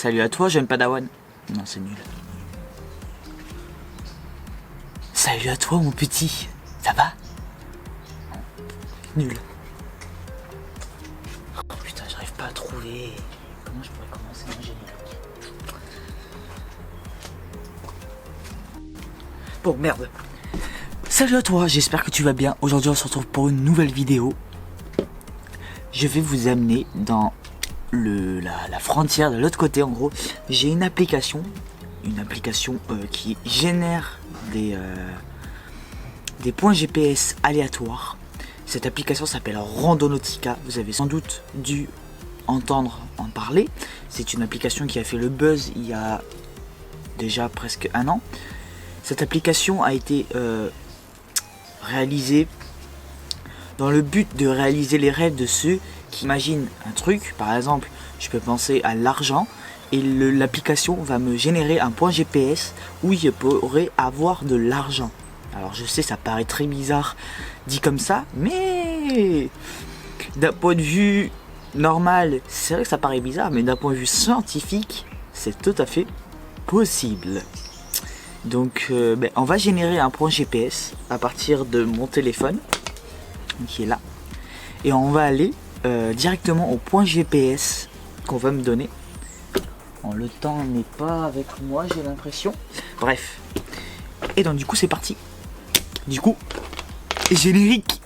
Salut à toi, jeune padawan. Non, c'est nul. Salut à toi, mon petit. Ça va? Nul. Oh putain, j'arrive pas à trouver. Comment je pourrais commencer mon générique? Bon, merde. Salut à toi, j'espère que tu vas bien. Aujourd'hui, on se retrouve pour une nouvelle vidéo. Je vais vous amener dans la frontière de l'autre côté. En gros, j'ai une application qui génère des points GPS aléatoires. Cette application s'appelle Randonautica. Vous avez sans doute dû entendre en parler. C'est une application qui a fait le buzz il y a déjà presque un an. Cette application a été réalisée dans le but de réaliser les rêves de ceux qui imaginent un truc. Par exemple, je peux penser à l'argent et l'application va me générer un point GPS où je pourrais avoir de l'argent. Alors je sais, ça paraît très bizarre dit comme ça, mais d'un point de vue normal, c'est vrai que ça paraît bizarre, mais d'un point de vue scientifique, c'est tout à fait possible. Donc on va générer un point GPS à partir de mon téléphone qui est là, et on va aller directement au point GPS qu'on va me donner. Bon, le temps n'est pas avec moi, j'ai l'impression. Bref, et donc du coup c'est parti. Du coup, générique.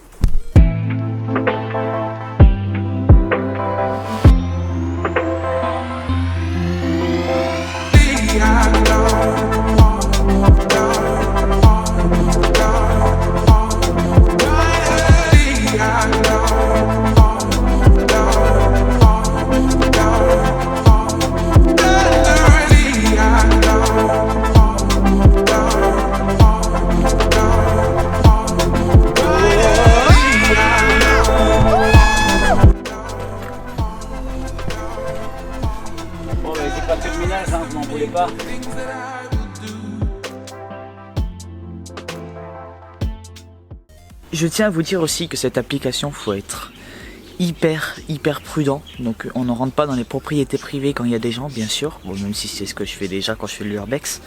Pas. Je tiens à vous dire aussi que cette application, faut être hyper prudent. Donc on ne rentre pas dans les propriétés privées quand il y a des gens, bien sûr. Bon, même si c'est ce que je fais déjà quand je fais l'urbex.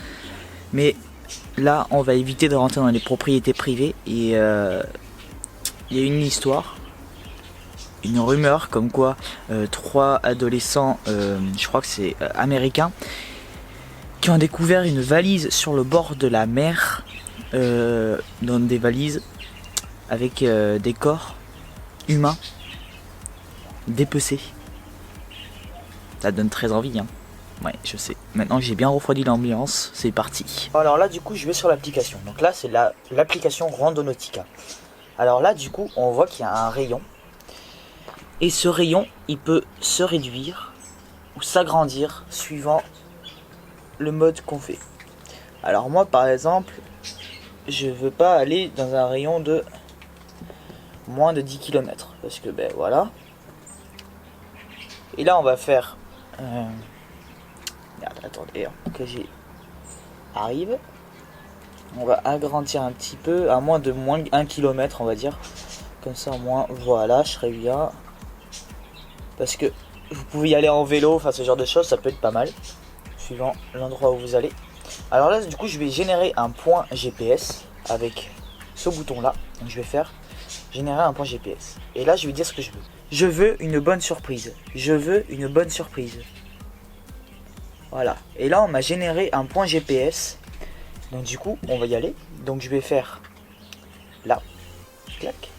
Mais là, on va éviter de rentrer dans les propriétés privées. Et il y a une histoire, une rumeur comme quoi 3 adolescents, je crois que c'est américains, qui ont découvert une valise sur le bord de la mer, dans des valises avec des corps humains dépecés. Ça donne très envie, hein. Ouais, je sais. Maintenant que j'ai bien refroidi l'ambiance, c'est parti. Alors là, du coup, je vais sur l'application. Donc là, c'est l'application Randonautica. Alors là, du coup, on voit qu'il y a un rayon. Et ce rayon, il peut se réduire ou s'agrandir suivant le mode qu'on fait. Alors moi par exemple, je veux pas aller dans un rayon de moins de 10 km parce que ben voilà. Et là on va faire attendez que j'y arrive. On va agrandir un petit peu à moins de 1 km, on va dire. Comme ça au moins voilà, je serai bien. Parce que vous pouvez y aller en vélo, enfin ce genre de choses, ça peut être pas mal suivant l'endroit où vous allez. Alors là du coup je vais générer un point GPS avec ce bouton là. Donc je vais faire générer un point GPS. Et là je vais dire ce que je veux. Je veux une bonne surprise. Je veux une bonne surprise. Voilà. Et là on m'a généré un point GPS. Donc du coup on va y aller. Donc je vais faire là. Clac.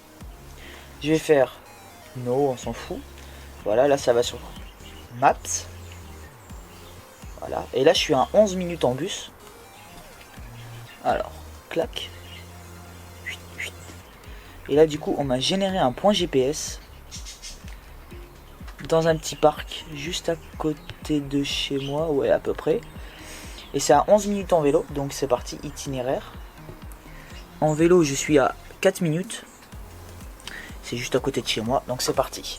Je vais faire no, on s'en fout. Voilà, là ça va sur Maps. Voilà, et là je suis à 11 minutes en bus. Alors, clac. Et là du coup on m'a généré un point GPS dans un petit parc juste à côté de chez moi, ouais à peu près. Et c'est à 11 minutes en vélo, donc c'est parti, itinéraire. En vélo je suis à 4 minutes. C'est juste à côté de chez moi, donc c'est parti.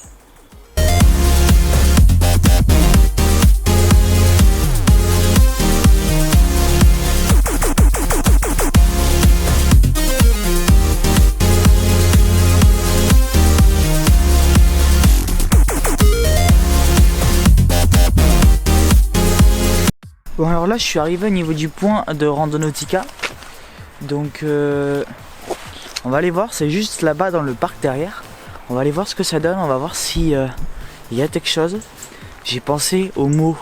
Bon alors là je suis arrivé au niveau du point de Randonautica. Donc on va aller voir, c'est juste là-bas dans le parc derrière. On va aller voir ce que ça donne, on va voir si il y a quelque chose. J'ai pensé au mot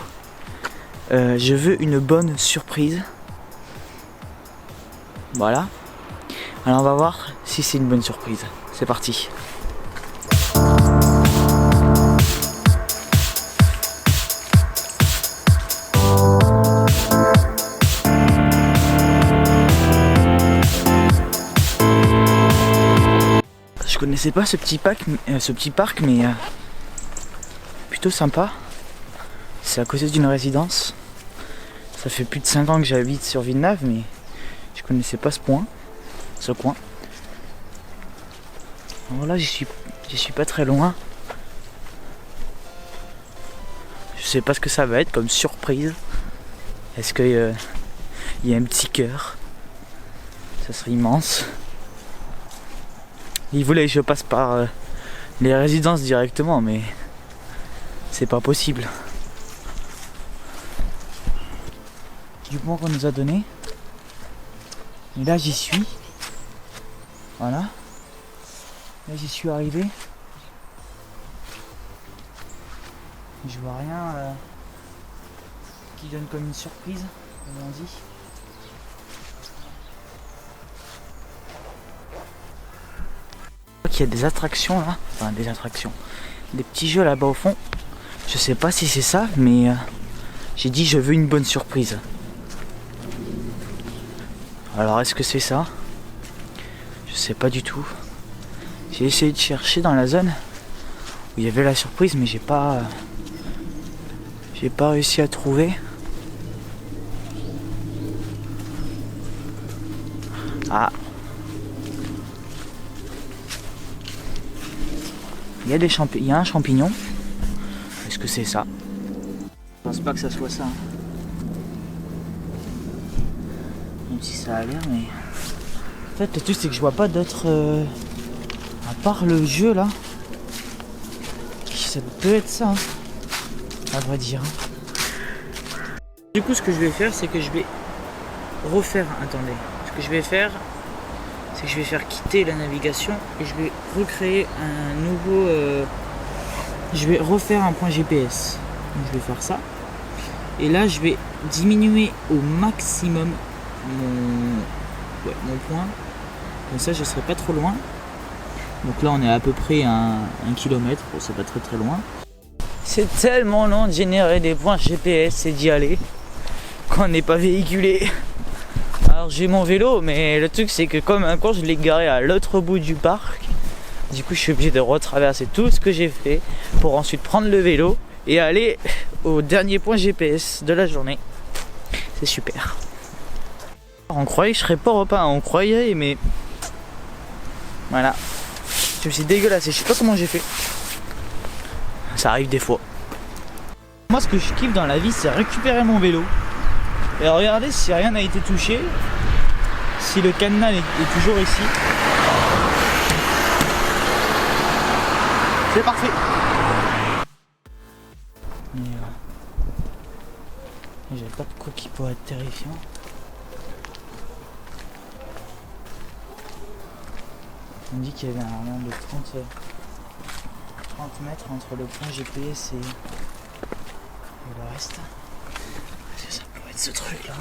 je veux une bonne surprise. Voilà. Alors on va voir si c'est une bonne surprise. C'est parti. Je connaissais pas ce petit parc mais plutôt sympa. C'est à côté d'une résidence. Ça fait plus de 5 ans que j'habite sur Villeneuve mais je connaissais pas ce coin. Alors là j'y suis pas très loin. Je sais pas ce que ça va être comme surprise. Est-ce que il y a un petit cœur? Ça serait immense. Il voulait que je passe par les résidences directement mais c'est pas possible. Du point qu'on nous a donné. Et là j'y suis. Voilà. Là j'y suis arrivé. Je vois rien qui donne comme une surprise, comme on dit. Je vois qu'il y a des attractions là. Enfin des attractions. Des petits jeux là-bas au fond. Je sais pas si c'est ça, mais j'ai dit je veux une bonne surprise. Alors est-ce que c'est ça? Je sais pas du tout. J'ai essayé de chercher dans la zone où il y avait la surprise mais j'ai pas réussi à trouver. Ah. Il y a un champignon. Est-ce que c'est ça? Je pense pas que ça soit ça. Même si ça a l'air mais... En fait le truc c'est que je vois pas d'autres... À part le jeu là. Ça peut être ça. Hein. À vrai dire. Du coup ce que je vais faire c'est que je vais refaire... Attendez. Ce que je vais faire c'est que je vais faire quitter la navigation et je vais recréer un nouveau... Je vais refaire un point GPS. Donc je vais faire ça. Et là je vais diminuer au maximum mon point. Comme ça je serai pas trop loin. Donc là on est à peu près à 1 km. Bon, c'est pas très très loin. C'est tellement long de générer des points GPS et d'y aller quand on n'est pas véhiculé. Alors j'ai mon vélo mais le truc c'est que comme un con je l'ai garé à l'autre bout du parc. Du coup je suis obligé de retraverser tout ce que j'ai fait pour ensuite prendre le vélo et aller au dernier point GPS de la journée. C'est super. On croyait que je serais pas au repas, on croyait mais... Voilà. Je me suis dégueulassé, je sais pas comment j'ai fait. Ça arrive des fois. Moi ce que je kiffe dans la vie c'est récupérer mon vélo. Et regardez si rien n'a été touché. Si le cadenas est toujours ici. C'est parfait. Mais j'avais pas de quoi qui pourrait être terrifiant. On me dit qu'il y avait un rayon de 30 mètres entre le point GPS et le reste. Est-ce que ça pourrait être ce truc là?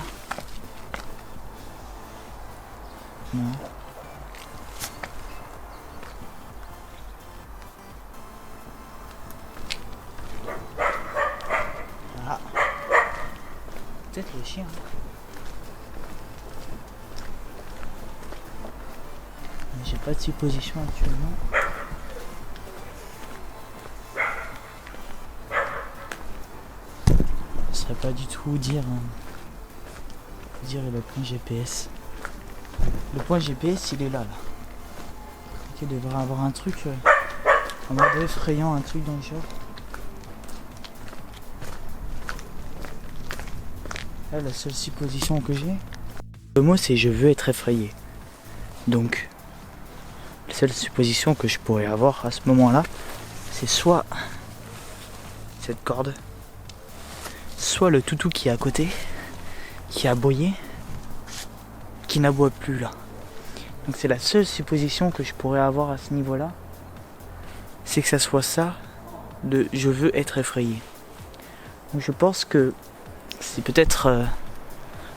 Non. Ah. Peut-être le chien. Mais j'ai pas de supposition actuellement. Je saurais pas du tout dire le point GPS. Le point GPS il est là. Il devrait avoir un truc en mode effrayant, un truc dans le genre. Là la seule supposition que j'ai. Le mot c'est je veux être effrayé. Donc la seule supposition que je pourrais avoir à ce moment-là, c'est soit cette corde, soit le toutou qui est à côté, qui aboyait, qui n'aboie plus là. Donc c'est la seule supposition que je pourrais avoir à ce niveau-là, c'est que ça soit ça, de je veux être effrayé. Donc je pense que c'est peut-être... vous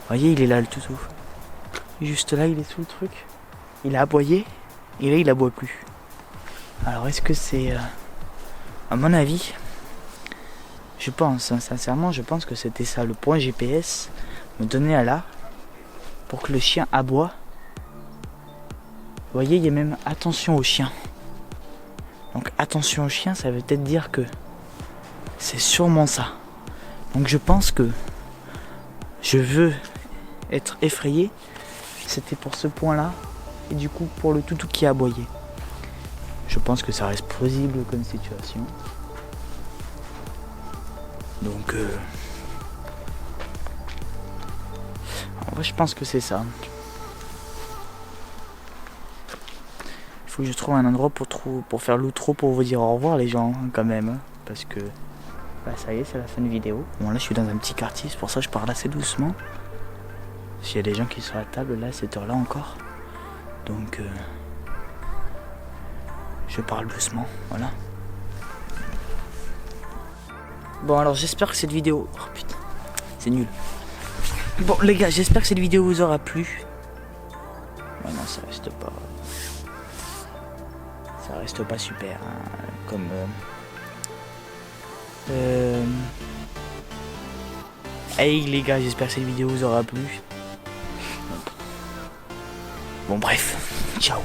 voyez, il est là le toutou. Juste là, il est sous le truc. Il a aboyé, et là il aboie plus. Alors est-ce que c'est... à mon avis, je pense, hein, sincèrement, je pense que c'était ça. Le point GPS me donnait à là, pour que le chien aboie. Vous voyez, il y a même attention au chien. Donc attention au chien, ça veut peut-être dire que c'est sûrement ça. Donc je pense que je veux être effrayé. C'était pour ce point-là. Et du coup pour le toutou qui a aboyé. Je pense que ça reste plausible comme situation. Donc en vrai je pense que c'est ça. Il faut que je trouve un endroit pour faire l'outro pour vous dire au revoir les gens hein, quand même. Hein, parce que bah, ça y est, c'est la fin de vidéo. Bon là je suis dans un petit quartier, c'est pour ça que je parle assez doucement. S'il y a des gens qui sont à table là à cette heure là encore. Donc je parle doucement, voilà. Bon alors j'espère que cette vidéo... Oh putain, c'est nul. Bon les gars, j'espère que cette vidéo vous aura plu. Ouais, non, ça reste pas... Ça reste pas super, hein, comme... Hey les gars, j'espère que cette vidéo vous aura plu. Bon bref, ciao.